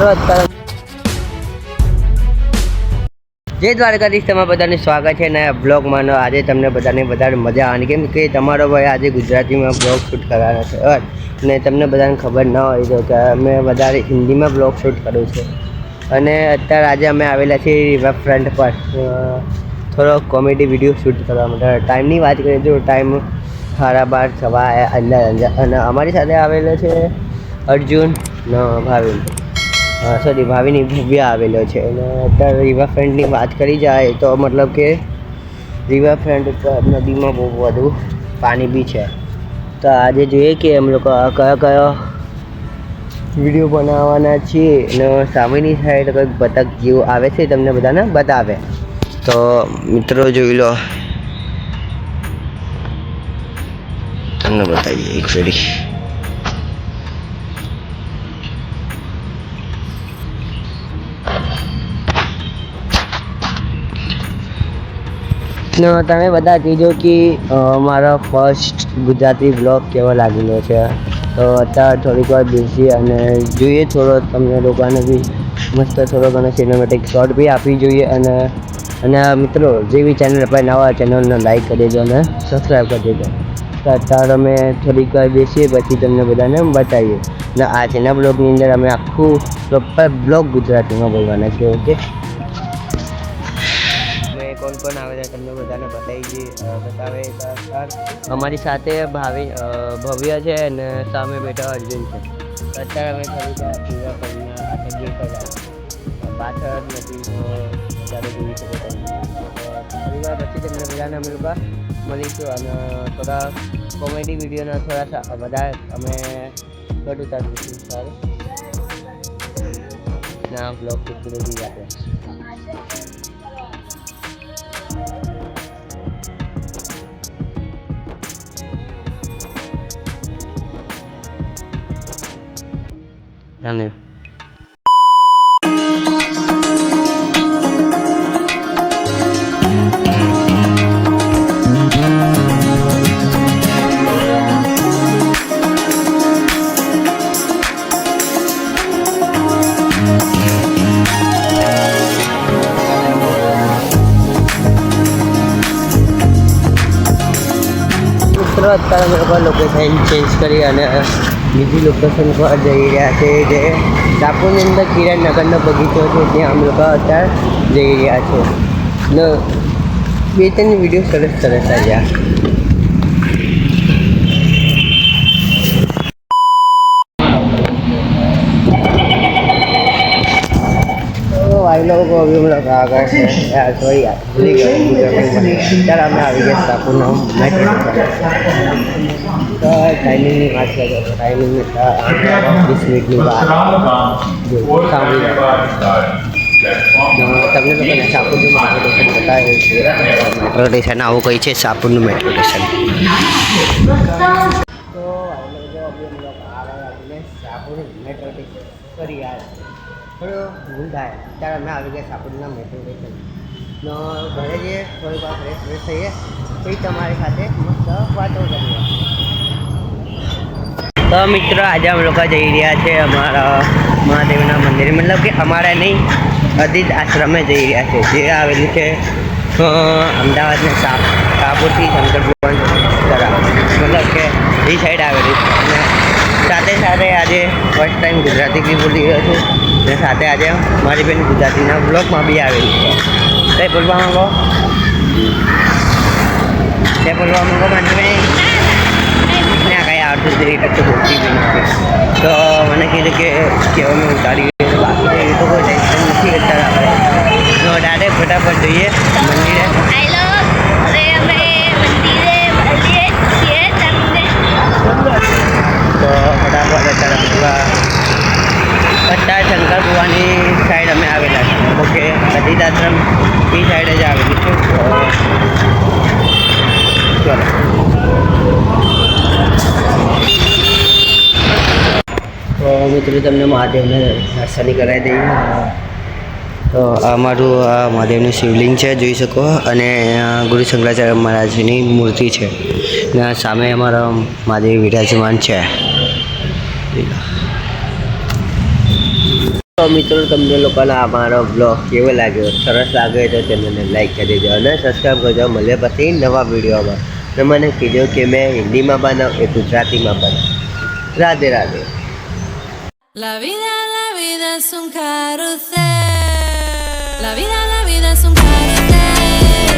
મિત્રો અત્યારે જય દ્વારકાધીશ, તમારા બધાનું સ્વાગત છે નયા બ્લોગમાં. આજે તમને બધાને વધારે મજા આવવાની, કેમ કે તમારો ભાઈ આજે ગુજરાતીમાં બ્લોગ શૂટ કરવાનો છે અને તમને બધાને ખબર ન હોય તો કે અમે વધારે હિન્દીમાં બ્લોગ શૂટ કરું છું. અને અત્યારે આજે અમે આવેલા છીએ રિવરફ્રન્ટ પર થોડો કોમેડી વિડીયો શૂટ કરવા માટે. ટાઈમની વાત કરીએ તો ટાઈમ 12:30 સવા અંદર અને અમારી સાથે આવેલો છે અર્જુન ભાવિન, સોરી ભાવિની ભવ્ય આવેલો છે. અને અત્યારે રિવરફ્રન્ટની વાત કરી જાય તો મતલબ કે રિવરફ્રન્ટ ઉપર નદીમાં બહુ બધું પાણી બી છે. તો આજે જોઈએ કે અમે લોકો કયો વિડીયો બનાવવાના છીએ. અને સામેની સાઈડ કંઈક બતક જેવું આવે છે, તમને બધાને બતાવે. તો મિત્રો જોઈ લો, તમને બતાવીએ એક ફેરી. તમે બધા કીધો કે મારો ફર્સ્ટ ગુજરાતી બ્લોગ કેવો લાગેલો છે. તો અત્યારે થોડીક વાર બેસી અને જોઈએ, થોડો તમને લોકોને બી મસ્ત થોડો ઘણો સિનેમેટિક શોટ બી આપવી જોઈએ. અને મિત્રો જે બી ચેનલ પર નવા ચેનલને લાઈક કરી દેજો અને સબસ્ક્રાઈબ કરી દેજો. તો અત્યારે અમે થોડીક વાર બેસીએ, પછી તમને બધાને બતાવીએ. અને આજના બ્લોગની અંદર અમે આખું પ્રોપર બ્લોગ ગુજરાતીમાં બોલવાના છે. ઓકે, કોણ કોણ આવે છે તમને બધાને બતાવે. અમારી સાથે ભવ્ય છે અને સામે બેઠા અર્જુન છે. અત્યારે અમે થોડીક પાછળ નથી વધારે જોઈ શકો થોડી વાર પછી તમને બધાને અમે લોકો મળીશું. અને થોડા કોમેડી વિડીયોના થોડા વધારે અમે બધું તારીશું. સારું ના બ્લોગ પૂરી આપણે ધન્યવાદ. મિત્રો અત્યારે અમે લોકો લોકેશન ચેન્જ કરી અને બીજી લોકેશન પર જઈ રહ્યા છે, જે ડાકોરની અંદર કિરણનગરનો બગીચો છે. ત્યાં અમે લોકો અત્યારે જઈ રહ્યા છે. ને 2-3 વિડીયો સરસ આવ્યા. भाई लोगों को अभी हम लोग आ गए हैं यार, सॉरी यार, भूल गए यार. અમે આવી ગયા ટાપુનો મેટ્રો તો ટાઈમિંગની વાત કરીએ તો ટાઈમિંગ 20 મિનિટની વાત સાંભળી તમને લોકોને સાપુરનું મેટ્રો સ્ટેશન બતાવે છે. મેટ્રો સ્ટેશન આવું કંઈ છે, સાપુરનું મેટ્રો સ્ટેશન. તો ભાઈ લોકો અભી हम लोग आ रहे हैं सापुर मेट्रो स्टेशन. सॉरी यार, થોડો ભૂલ થાય. અત્યારે અમે આવી ગયા સાપુરના મેટ્રો સ્ટેશન. ઘરે જઈએ, થોડીક વાર ફ્રેશ થઈએ, પછી તમારી સાથે મસ્ત વાતો કરીએ. તો મિત્રો આજે અમે લોકો જઈ રહ્યા છે અમારા મહાદેવના મંદિરે, મતલબ કે અમારા નહીં, અદિત આશ્રમે જઈ રહ્યા છે, જે આવેલું છે અમદાવાદના સાપુરથી શંકર ભગવાન તરફ, મતલબ કે એ સાઈડ આવેલું છે. અને સાથે સાથે આજે ફર્સ્ટ ટાઈમ ગુજરાતી બી બોલી રહ્યો છું. અને સાથે આજે મારી બેન ગુજરાતીના બ્લોગમાં બી આવેલી છે. કંઈ બોલવા માંગો? કંઈ બોલવા માંગો મારી બેન? ના કંઈ આવતું જ રીતે તો બોલતી બી નથી. તો મને કીધું કે કેવો મેં ઉતારી બાકી છે, એ તો કોઈ ટેન્શન નથી. અત્યારે આપણે ડાયરેક્ટ ફટાફટ જઈએ મંદિરે. તો ફટાફટ અત્યારે શંકર ભગવાનની સાઈડ અમે આવેલા છીએ. ઓકે, અદિત આશ્રમ એ સાઈડ જ આવેલી છે. ચલો તો મિત્રો તમને મહાદેવને દર્શન કરાવી દઈએ. તો અમારું આ મહાદેવનું શિવલિંગ છે, જોઈ શકો. અને ગુરુ શંકરાચાર્ય મહારાજની મૂર્તિ છે. ને સામે અમારા મહાદેવ વિરાજમાન છે. તો મિત્રો તમને લોકોને આ મારો બ્લોગ કેવો લાગ્યો, સરસ લાગ્યો તો ચેનલને લાઈક કરી દેજો અને સબસ્ક્રાઈબ કરજો. મળે પછી નવા વિડીયોમાં. ને મને કીધું કે મેં હિન્દીમાં બનાવ કે ગુજરાતીમાં બનાવ. Radhe Radhe. La vida es un carrusel. La vida